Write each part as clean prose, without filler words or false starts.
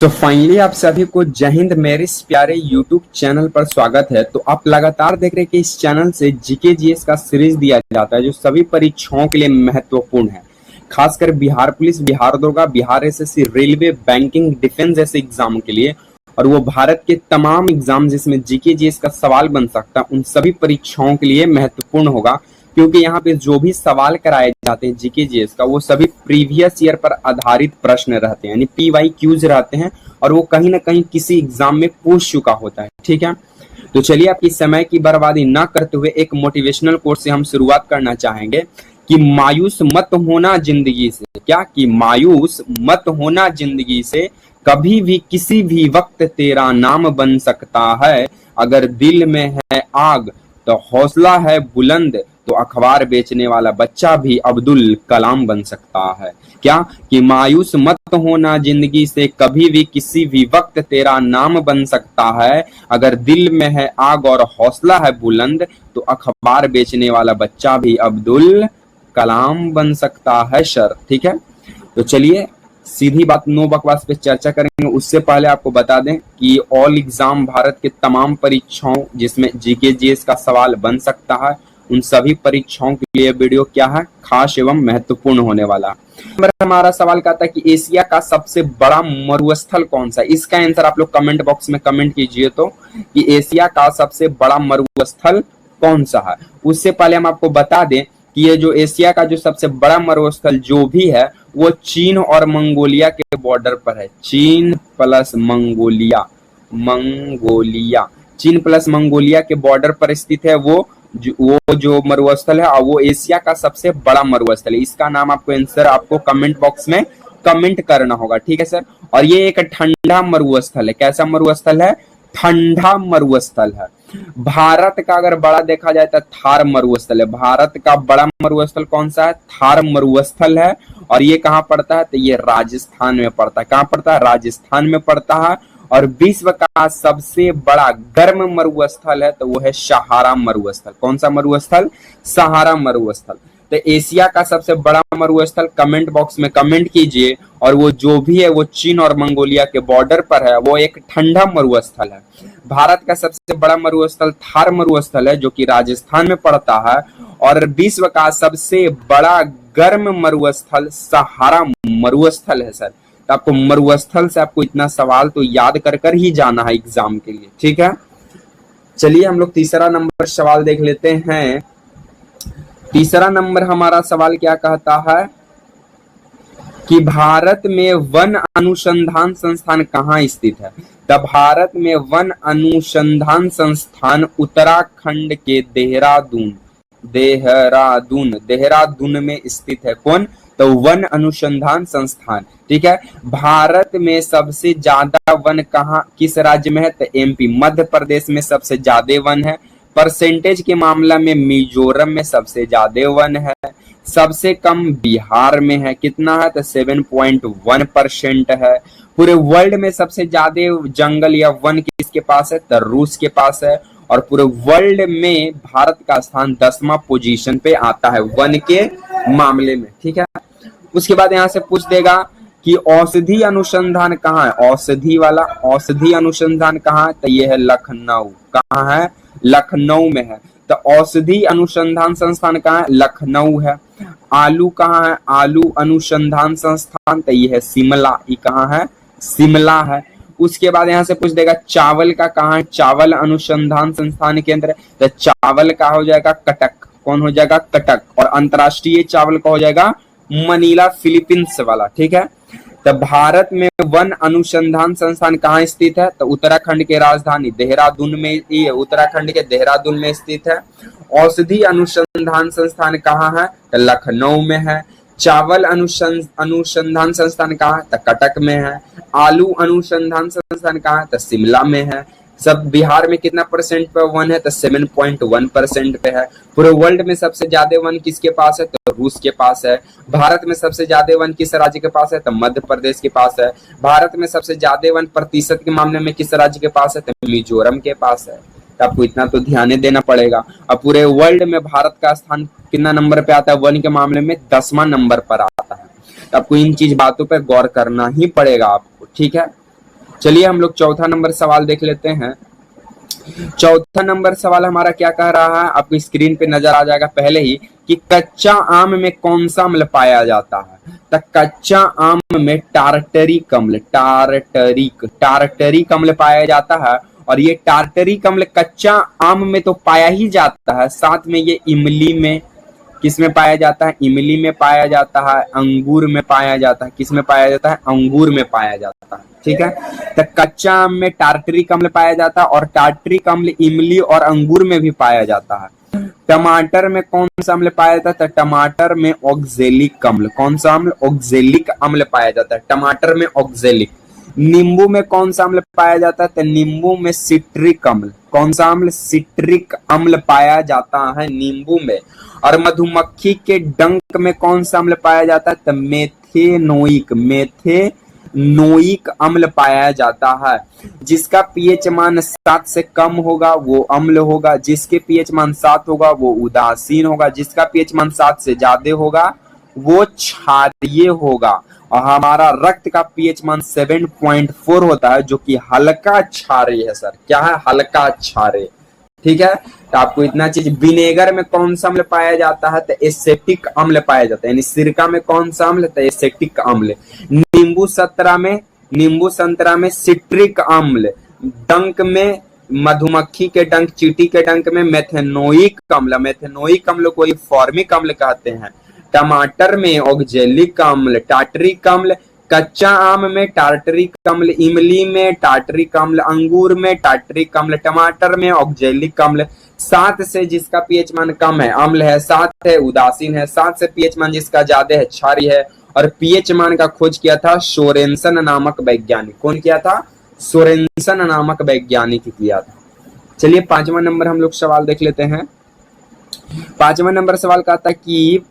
तो फाइनली आप सभी को जय हिंद मेरे इस प्यारे यूट्यूब चैनल पर स्वागत है। तो आप लगातार देख रहे हैं कि इस चैनल से जीके जीएस का सीरीज दिया जाता है जो सभी परीक्षाओं के लिए महत्वपूर्ण है। खासकर बिहार पुलिस, बिहार दरोगा, Bihar SSC, railway, banking, defence जैसे एग्जाम के लिए, और वो भारत के तमाम एग्जाम जिसमें जीके जीएस का सवाल बन सकता है उन सभी परीक्षाओं के लिए महत्वपूर्ण होगा। क्योंकि यहाँ पे जो भी सवाल कराए जाते हैं जीके जीएस का वो सभी प्रीवियस ईयर पर आधारित प्रश्न रहते हैं, यानी PYQs रहते हैं, और वो कहीं ना कहीं किसी एग्जाम में पूछ चुका होता है। ठीक है, तो चलिए आपकी समय की बर्बादी ना करते हुए एक मोटिवेशनल कोर्स से हम शुरुआत करना चाहेंगे कि मायूस मत होना जिंदगी से। क्या कि मायूस मत होना जिंदगी से, कभी भी किसी भी वक्त तेरा नाम बन सकता है। अगर दिल में है आग तो हौसला है बुलंद, तो अखबार बेचने वाला बच्चा भी अब्दुल कलाम बन सकता है। क्या कि मायूस मत होना जिंदगी से, कभी भी किसी भी वक्त तेरा नाम बन सकता है। अगर दिल में है आग और हौसला है बुलंद, तो अखबार बेचने वाला बच्चा भी अब्दुल कलाम बन सकता है सर। ठीक है, तो चलिए सीधी बात, नो बकवास पे चर्चा करेंगे। उससे पहले आपको बता दें कि ऑल एग्जाम, भारत के तमाम परीक्षाओं जिसमें जीके जीएस का सवाल बन सकता है, उन सभी परीक्षाओं के लिए वीडियो क्या है, खास एवं महत्वपूर्ण होने वाला। हमारा सवाल कहता है कि एशिया का सबसे बड़ा मरुस्थल कौन सा है। इसका आंसर आप लोग कमेंट बॉक्स में कमेंट कीजिए तो कि एशिया का सबसे बड़ा मरुस्थल कौन सा है। उससे पहले हम आपको बता दें कि ये जो एशिया का जो सबसे बड़ा मरुस्थल जो भी है वो चीन और मंगोलिया के बॉर्डर पर है। चीन प्लस मंगोलिया, चीन प्लस मंगोलिया के बॉर्डर पर स्थित है वो जो मरुस्थल है, और वो एशिया का सबसे बड़ा मरुस्थल है। इसका नाम आपको आंसर आपको कमेंट बॉक्स में कमेंट करना होगा। ठीक है सर, और ये एक ठंडा मरुस्थल है। कैसा मरुस्थल है? ठंडा मरुस्थल है। भारत का अगर बड़ा देखा जाए तो थार मरुस्थल है। भारत का बड़ा मरुस्थल कौन सा है? थार मरुस्थल है। और ये कहाँ पड़ता है? तो ये राजस्थान में पड़ता है। कहाँ पड़ता है? राजस्थान में पड़ता है। और विश्व का सबसे बड़ा गर्म मरुस्थल है तो वो है सहारा मरुस्थल। कौन सा मरुस्थल? सहारा मरुस्थल। तो एशिया का सबसे बड़ा मरुस्थल कमेंट बॉक्स में कमेंट कीजिए, और वो जो भी है वो चीन और मंगोलिया के बॉर्डर पर है, वो एक ठंडा मरुस्थल है। भारत का सबसे बड़ा मरुस्थल थार मरुस्थल है जो कि राजस्थान में पड़ता है। और विश्व का सबसे बड़ा गर्म मरुस्थल सहारा मरुस्थल है सर। तो आपको मरुस्थल से आपको इतना सवाल तो याद कर ही जाना है एग्जाम के लिए। ठीक है, चलिए हम लोग तीसरा नंबर सवाल देख लेते हैं। तीसरा नंबर हमारा सवाल क्या कहता है कि भारत में वन अनुसंधान संस्थान कहाँ स्थित है। तब भारत में वन अनुसंधान संस्थान उत्तराखंड के देहरादून में स्थित है। कौन? तो वन अनुसंधान संस्थान। ठीक है, भारत में सबसे ज्यादा वन कहाँ, किस राज्य में है? तो MP, मध्य प्रदेश में सबसे ज्यादा वन है। परसेंटेज के मामला में मिजोरम में सबसे ज्यादा वन है। सबसे कम बिहार में है। कितना है? तो 7.1% है। पूरे वर्ल्ड में सबसे ज्यादा जंगल या वन किसके पास है? तो रूस के पास है। और पूरे वर्ल्ड में भारत का स्थान 10वां पोजीशन पे आता है वन के मामले में। ठीक है, उसके बाद यहाँ से पूछ देगा कि औषधि अनुसंधान कहाँ है। औषधि अनुसंधान कहाँ है? तो ये है लखनऊ। कहाँ है? लखनऊ में है। तो औषधि अनुसंधान संस्थान कहाँ है? लखनऊ है। आलू कहाँ है? आलू अनुसंधान संस्थान, तो ये है शिमला। ये कहाँ है? शिमला है। उसके बाद यहाँ से पूछ देगा चावल का कहाँ है? चावल अनुसंधान संस्थान केंद्र, तो चावल का हो जाएगा कटक। कौन हो जाएगा? कटक। और अंतरराष्ट्रीय चावल का हो जाएगा मनीला, फिलीपींस वाला। ठीक है, तो भारत में वन अनुसंधान संस्थान कहाँ स्थित है? तो उत्तराखंड के राजधानी देहरादून में, ये उत्तराखंड के देहरादून में स्थित है। औषधि अनुसंधान संस्थान कहाँ है? तो लखनऊ में है। चावल अनुसंधान संस्थान कहाँ है? तो कटक में है। आलू अनुसंधान संस्थान कहाँ है? तो शिमला में है। सब बिहार में कितना परसेंट पे वन है? तो 7.1% पे है। पूरे वर्ल्ड में सबसे ज्यादा वन किसके पास है? तो रूस के पास है। भारत में सबसे ज्यादा वन किस राज्य के पास है? तो मध्य प्रदेश के पास है। भारत में सबसे ज्यादा वन प्रतिशत के मामले में किस राज्य के पास है? तो मिजोरम के पास है। तो आपको इतना तो ध्यान देना पड़ेगा। अब पूरे वर्ल्ड में भारत का स्थान कितना नंबर पे आता है वन के मामले में? 10वां नंबर पर आता है। तो आपको इन चीज बातों पर गौर करना ही पड़ेगा आपको। ठीक है, चलिए हम लोग चौथा नंबर सवाल देख लेते हैं। चौथा नंबर सवाल हमारा क्या कह रहा है, आपको स्क्रीन पे नजर आ जाएगा पहले ही, कि कच्चा आम में कौन सा अम्ल पाया जाता है। तो कच्चा आम में टार्टरिक अम्ल, टार्टरिक अम्ल पाया जाता है। और ये टार्टरिक अम्ल कच्चा आम में तो पाया ही जाता है, साथ में ये इमली में, किस में पाया जाता है, इमली में पाया जाता है, अंगूर में पाया जाता है। किस में पाया जाता है, अंगूर में पाया जाता है। ठीक है, तो कच्चा आम में टार्टरिक अम्ल पाया जाता है और टार्टरिक अम्ल इमली और अंगूर में भी पाया जाता है। टमाटर में कौन सा अम्ल पाया जाता है, तो टमाटर में ऑक्जेलिक अम्ल, कौन सा अम्ल, ऑक्जेलिक अम्ल पाया जाता है, टमाटर में ऑक्जेलिक। नींबू में कौन सा अम्ल पाया जाता है, तो नींबू में सिट्रिक अम्ल, कौन सा अम्ल, सिट्रिक अम्ल पाया जाता है नींबू में। और मधुमक्खी के डंक में कौन सा अम्ल पाया जाता है, तो मेथेनोइक अम्ल पाया जाता है। जिसका पीएच मान 7 से कम होगा वो अम्ल होगा, जिसके पीएच मान 7 होगा वो उदासीन होगा, जिसका पीएच मान 7 से ज्यादा होगा वो क्षारीय होगा। और हमारा रक्त का पीएच मान 7.4 होता है, जो कि हल्का क्षारीय है सर। क्या है, हल्का क्षारीय। ठीक है, तो आपको इतना चीज। विनेगर में कौन सा अम्ल पाया जाता है, तो एसेटिक अम्ल पाया जाता है। यानी सिरका में कौन सा अम्ल, तो एसेटिक अम्ल। नींबू संतरा में सिट्रिक अम्ल। डंक में, मधुमक्खी के डंक, चींटी के डंक में मेथेनोइक अम्ल, मेथेनोइक अम्ल को फॉर्मिक अम्ल कहते हैं। टमाटर में ऑक्जेलिक अम्ल, टार्टरिक अम्ल। कच्चा आम में टार्टरिक अम्ल, इमली में टार्टरिक अम्ल, अंगूर में टार्टरिक अम्ल, टमाटर में ऑक्जेलिक अम्ल। 7 से जिसका पीएच मान कम है अम्ल है, 7 है उदासीन है, 7 से पीएच मान जिसका ज्यादा है क्षारीय है। और पीएच मान का खोज किया था सोरेनसन नामक वैज्ञानिक। कौन किया था, सोरेनसन नामक वैज्ञानिक किया था। चलिए 5वां नंबर हम लोग सवाल देख लेते हैं। 5वां नंबर सवाल का था कि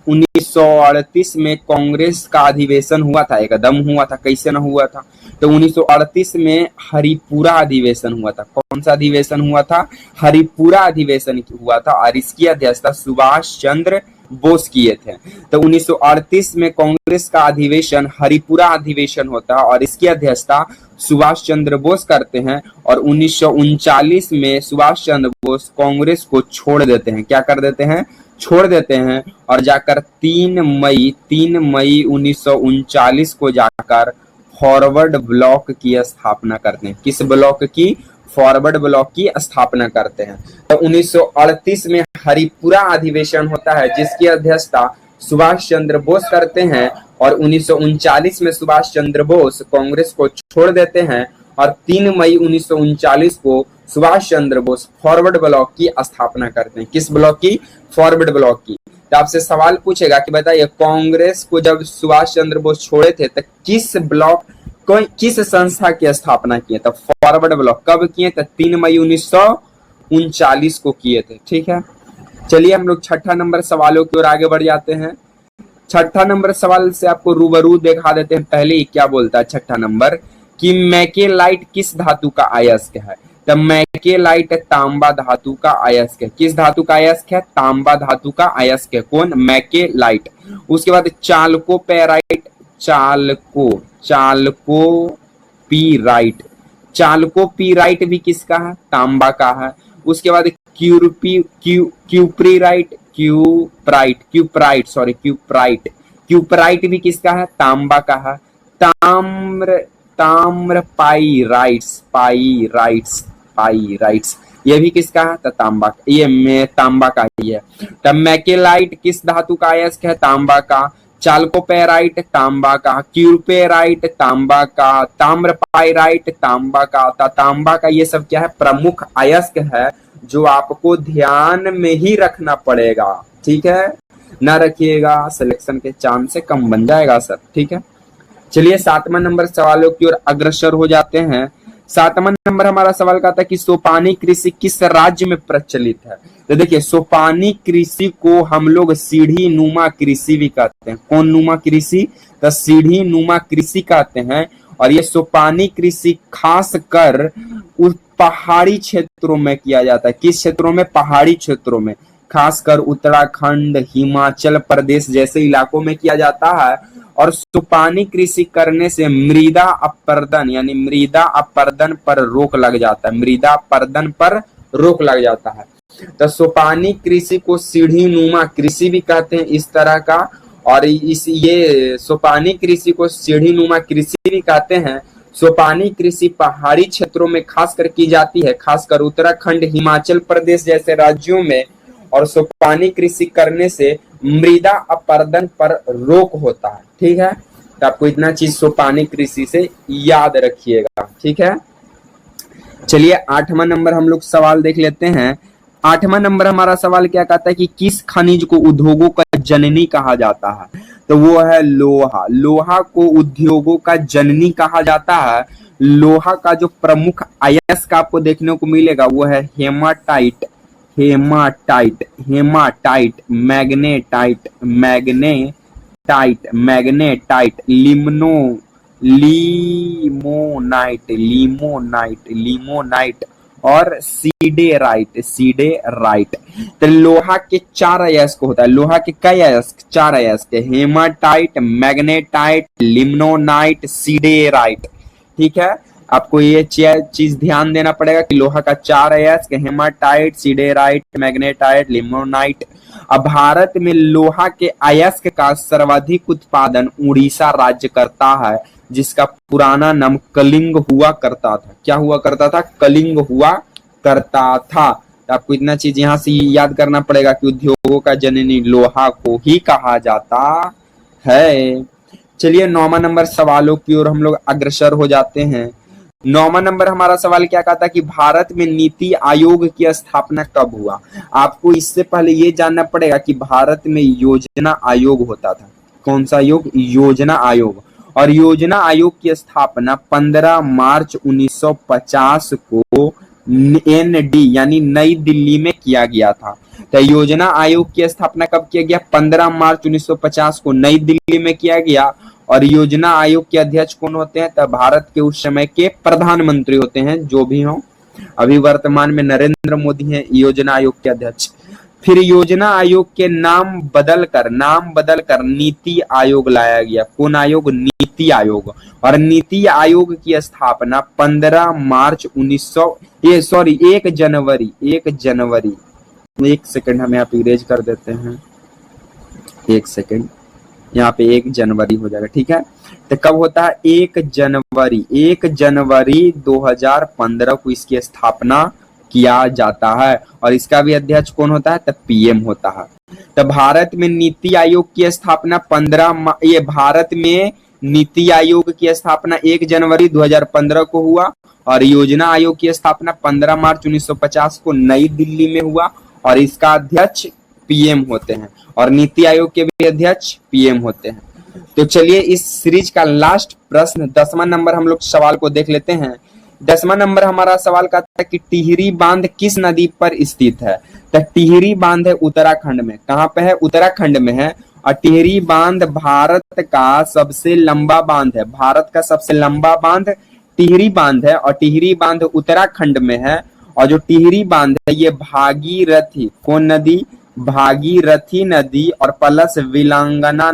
1938 में कांग्रेस का अधिवेशन हुआ था, एकदम हुआ था, कैसे न हुआ था। तो 1938 में हरिपुरा अधिवेशन हुआ था। कौन सा अधिवेशन हुआ था, हरिपुरा अधिवेशन हुआ था। और इसकी अध्यक्षता सुभाष चंद्र बोस किए थे। तो 1938 में कांग्रेस का अधिवेशन हरिपुरा अधिवेशन होता है और इसकी अध्यक्षता सुभाष चंद्र बोस करते हैं। और 1939 में सुभाष चंद्र बोस कांग्रेस को छोड़ देते हैं। क्या कर देते हैं, छोड़ देते हैं। और जाकर 3 मई 1939 को जाकर फॉरवर्ड ब्लॉक की स्थापना करते हैं। किस ब्लॉक की, फॉरवर्ड ब्लॉक की स्थापना करते हैं। तो 1938 में हरिपुरा अधिवेशन होता है जिसकी अध्यक्षता सुभाष चंद्र बोस करते हैं। और 1939 में सुभाष चंद्र बोस कांग्रेस को छोड़ देते हैं और 3 मई 1939 को सुभाष चंद्र बोस फॉरवर्ड ब्लॉक की स्थापना करते हैं। किस ब्लॉक की, फॉरवर्ड ब्लॉक की। तो आपसे सवाल पूछेगा कि बताइए कांग्रेस को जब सुभाष चंद्र बोस छोड़े थे तो किस ब्लॉक, किस संस्था की स्थापना किए, तो फॉरवर्ड ब्लॉक। कब किए, तो 3 मई 1939 को किए थे। ठीक है, चलिए हम लोग 6ठा नंबर सवालों की ओर आगे बढ़ जाते हैं। 6ठा नंबर सवाल से आपको रूबरू दिखा देते हैं। पहले ही क्या बोलता है 6ठा नंबर, कि मैकेलाइट किस धातु का अयस्क है। तो मैकेलाइट तांबा धातु का अयस्क है। किस धातु का अयस्क है, तांबा धातु का अयस्क है। कौन, मैकेलाइट। उसके बाद चाल्कोपेराइट, चाल्कोपीराइट भी किसका है, तांबा का है। उसके बाद क्यूपराइट भी किसका है, तांबा का है। पाइराइट्स ये भी किसका है, तो तांबा, ये में तांबा का ही है। तब मैकेलाइट किस धातु का अयस्क है, तांबा का। चाल्कोपेराइट तांबा का, क्यूपेराइट तांबा का, ताम्रपाइराइट तांबा का। तांबा का ये सब क्या है, प्रमुख अयस्क है जो आपको ध्यान में ही रखना पड़ेगा। ठीक है, ना रखिएगा सिलेक्शन के चांस से कम बन जाएगा सर। ठीक है, चलिए 7वां नंबर सवालों की ओर अग्रसर हो जाते हैं। 7वां नंबर हमारा सवाल का था कि सोपानी कृषि किस राज्य में प्रचलित है। तो देखिए सोपानी कृषि को हम लोग सीढ़ी नुमा कृषि भी कहते हैं। कौन नुमा कृषि, तो सीढ़ी नुमा कृषि कहते हैं। और ये सोपानी कृषि खास कर उस पहाड़ी क्षेत्रों में किया जाता है। किस क्षेत्रों में, पहाड़ी क्षेत्रों में, खासकर उत्तराखंड, हिमाचल प्रदेश जैसे इलाकों में किया जाता है। और सुपानी कृषि करने से मृदा अपरदन यानी मृदा अपरदन पर रोक लग जाता है, मृदा अपरदन पर रोक लग जाता है। तो सुपानी कृषि को सीढ़ी नुमा कृषि भी कहते हैं इस तरह का, और ये सोपानी कृषि को सीढ़ी नुमा कृषि भी कहते हैं। सोपानी कृषि पहाड़ी क्षेत्रों में खासकर की जाती है, खासकर उत्तराखंड, हिमाचल प्रदेश जैसे राज्यों में, और सोपानी कृषि करने से मृदा अपरदन पर रोक होता है। ठीक है, तो आपको इतना चीज सोपानी कृषि से याद रखिएगा। ठीक है, चलिए 8वां नंबर हम लोग सवाल देख लेते हैं। 8वां नंबर हमारा सवाल क्या कहता है कि किस खनिज को उद्योगों का जननी कहा जाता है? तो वो है लोहा। लोहा को उद्योगों का जननी कहा जाता है। लोहा का जो प्रमुख अयस्क आपको देखने को मिलेगा वो है haematite, haematite, haematite, magnetite, magnetite, magnetite, limonite, limonite, limonite और सीडेराइट, सीडेराइट। तो लोहा के 4 अयस्क होता है। लोहा के कई अयस्क? 4 अयस्क, हेमाटाइट, मैग्नेटाइट, लिमोनाइट, सीडेराइट। ठीक है, आपको ये चीज ध्यान देना पड़ेगा कि लोहा का 4 अयस्क, हेमाटाइट, सीडेराइट, मैग्नेटाइट, लिमोनाइट। अब भारत में लोहा के अयस्क का सर्वाधिक उत्पादन उड़ीसा राज्य करता है, जिसका पुराना नाम कलिंग हुआ करता था। क्या हुआ करता था? कलिंग हुआ करता था। तो आपको इतना चीज यहाँ से याद करना पड़ेगा कि उद्योगों का जननी लोहा को ही कहा जाता है। चलिए 9वां नंबर सवालों की ओर हम लोग अग्रसर हो जाते हैं। 9वां नंबर हमारा सवाल क्या कहता है कि भारत में नीति आयोग की स्थापना कब हुआ? आपको इससे पहले ये जानना पड़ेगा कि भारत में योजना आयोग होता था। कौन सा आयोग? योजना आयोग। और योजना आयोग की स्थापना 15 मार्च 1950 को एनडी यानी नई दिल्ली में किया गया था। तो योजना आयोग की स्थापना कब किया गया? 15 मार्च 1950 को नई दिल्ली में किया गया। और योजना आयोग के अध्यक्ष कौन होते हैं? तो भारत के उस समय के प्रधानमंत्री होते हैं, जो भी हो। अभी वर्तमान में नरेंद्र मोदी हैं योजना आयोग के अध्यक्ष। फिर योजना आयोग के नाम बदलकर नीति आयोग लाया गया। कौन आयोग? नीति आयोग। और नीति आयोग की स्थापना 15 मार्च 1 जनवरी 1 सेकंड हम यहाँ पे इरेज कर देते हैं। 1 सेकंड, यहाँ पे 1 जनवरी हो जाएगा। ठीक है, तो कब होता है? 1 जनवरी 2015 को इसकी स्थापना किया जाता है। और इसका भी अध्यक्ष कौन होता है? तो पीएम होता है। तो भारत में नीति आयोग की स्थापना 1 जनवरी 2015 को हुआ। और योजना आयोग की स्थापना 15 मार्च 1950 को नई दिल्ली में हुआ। और इसका अध्यक्ष पीएम होते हैं, और नीति आयोग के भी अध्यक्ष पीएम होते हैं। तो चलिए इस सीरीज का लास्ट प्रश्न 10वां नंबर हम लोग सवाल को देख लेते हैं। 10वां नंबर हमारा सवाल का था कि टिहरी बांध किस नदी पर स्थित है? तो टिहरी बांध है उत्तराखंड में। कहाँ पे है? उत्तराखंड में है। और टिहरी बांध भारत का सबसे लंबा बांध है। भारत का सबसे लंबा बांध टिहरी बांध है, और टिहरी बांध उत्तराखंड में है। और जो टिहरी बांध है ये भागीरथी, कौन नदी? भागीरथी नदी और प्लस विलांगना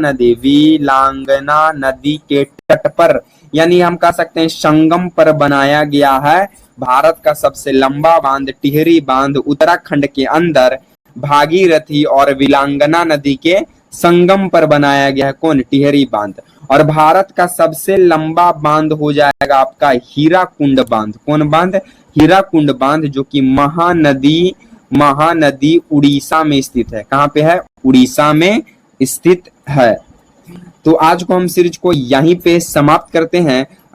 नदी के तट पर, यानी हम कह सकते हैं संगम पर बनाया गया है। भारत का सबसे लंबा बांध टिहरी बांध उत्तराखंड के अंदर भागीरथी और विलांगना नदी के संगम पर बनाया गया है। कौन? टिहरी बांध। और भारत का सबसे लंबा बांध हो जाएगा आपका हीराकुंड बांध। कौन बांध? हीराकुंड बांध, जो कि महानदी उड़ीसा में स्थित है। कहाँ पे है? उड़ीसा में स्थित है। तो आज को हम सीरीज को यहीं पे समाप्त करते हैं।